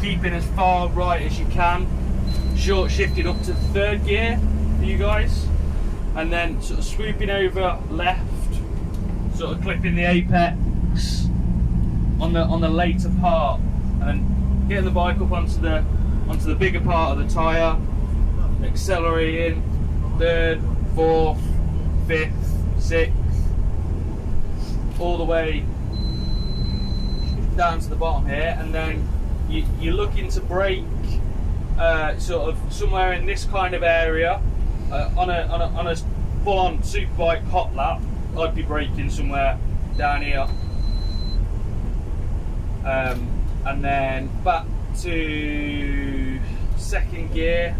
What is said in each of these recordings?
keeping as far right as you can, short shifted up to third gear for you guys, and then sort of swooping over left, sort of clipping the apex on the later part, and then getting the bike up onto the bigger part of the tyre, accelerating third, fourth, fifth, sixth, all the way down to the bottom here, and then you're looking to brake sort of somewhere in this kind of area on a full-on superbike hot lap. I'd be braking somewhere down here, and then back to second gear.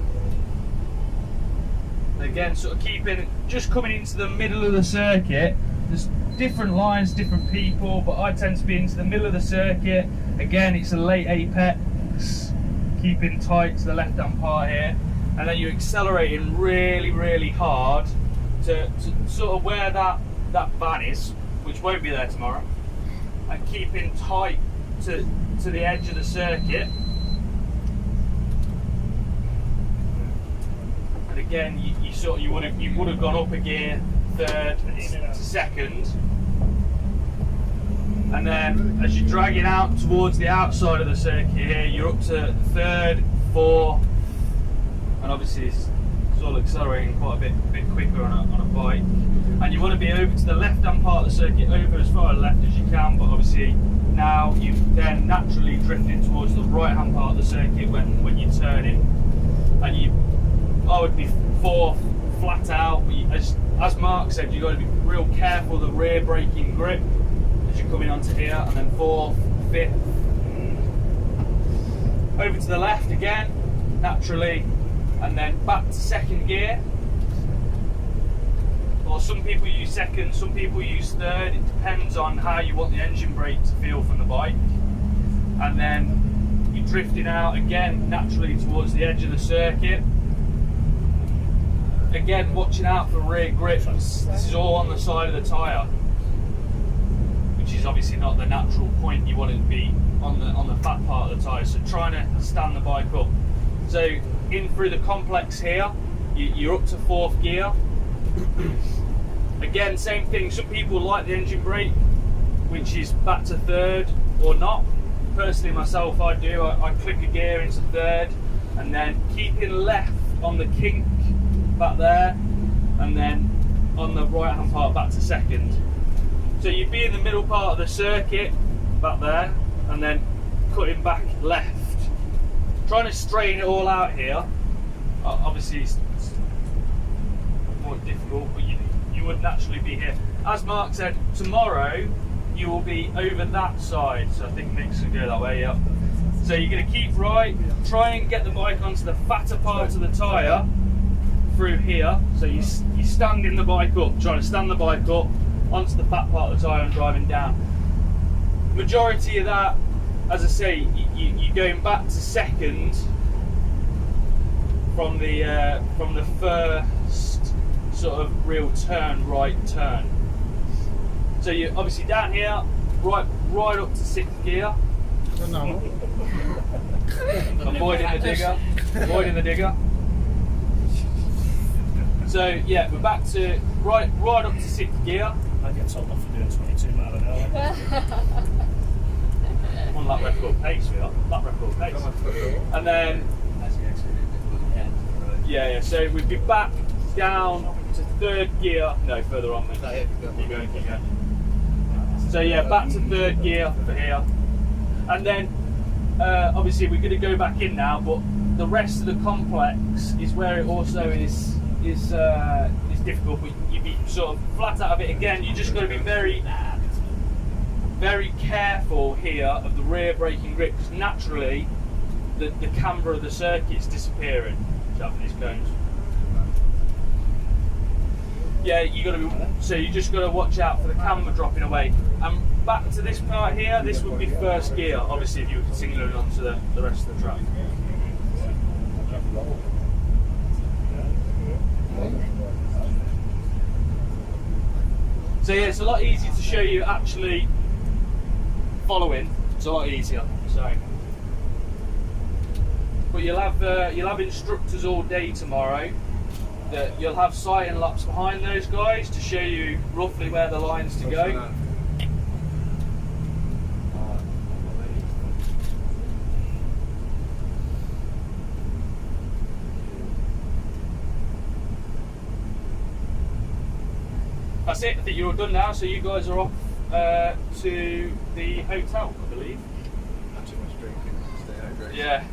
Again, sort of keeping, just coming into the middle of the circuit. There's different lines, different people, but I tend to be into the middle of the circuit. Again, it's a late apex, keeping tight to the left-hand part here, and then you're accelerating really, really hard to sort of where that van is, which won't be there tomorrow, and keeping tight to the edge of the circuit. And again, you would have gone up a gear, third to second, and then as you're dragging out towards the outside of the circuit here, you're up to third, fourth, and obviously it's all accelerating quite a bit quicker on a bike. And you want to be over to the left-hand part of the circuit, over as far left as you can, but obviously now you've then naturally drifted towards the right-hand part of the circuit when you're turning, and I would be fourth, flat out. As Mark said, you've got to be real careful of the rear braking grip as you're coming onto here, and then fourth, fifth, over to the left again, naturally, and then back to second gear. Or some people use second, some people use third. It depends on how you want the engine brake to feel from the bike. And then you're drifting out again, naturally towards the edge of the circuit. Again, watching out for rear grips. This is all on the side of the tyre, which is obviously not the natural point you want it to be on the fat part of the tyre. So trying to stand the bike up. So in through the complex here, you're up to fourth gear. Again, same thing. Some people like the engine brake, which is back to third or not. Personally, myself, I do. I click a gear into third, and then keeping left on the kink back there, and then on the right hand part back to second. So you'd be in the middle part of the circuit back there, and then cutting back left, trying to straighten it all out here. Obviously it's more difficult, but you would naturally be here. As Mark said, tomorrow you will be over that side, so I think Nick's going to go that way, yeah. So you're going to keep right, try and get the bike onto the fatter part of the tyre through here. So you're standing the bike up, trying to stand the bike up onto the fat part of the tyre and driving down. Majority of that, as I say, you're going back to second from the first sort of real right turn. So you're obviously down here, right up to sixth gear. Avoiding the digger. So yeah, we're back to right up to sixth gear. I get told off for doing 22 miles an hour. On lap record pace, we are. Lap record pace. And then yeah. So we'd be back down to third gear. No, further on, mate. Keep going. So yeah, back to third gear for here, and then obviously we're going to go back in now. But the rest of the complex is where it also is difficult. But you'd be sort of flat out of it again. You just got to be very careful here of the rear braking grip, because naturally the camber of the circuit's disappearing. Japanese cones. Yeah, you just got to watch out for the camber dropping away. And back to this part here, this would be first gear, obviously, if you were continuing on to the rest of the track. So yeah, it's a lot easier to show you actually following. It's a lot easier. So you'll have instructors all day tomorrow. That you'll have sighting laps behind those guys to show you roughly where the lines to go. That's it. I think you're all done now. So you guys are off to the hotel, I believe. Not too much drinking. Stay hydrated. Yeah.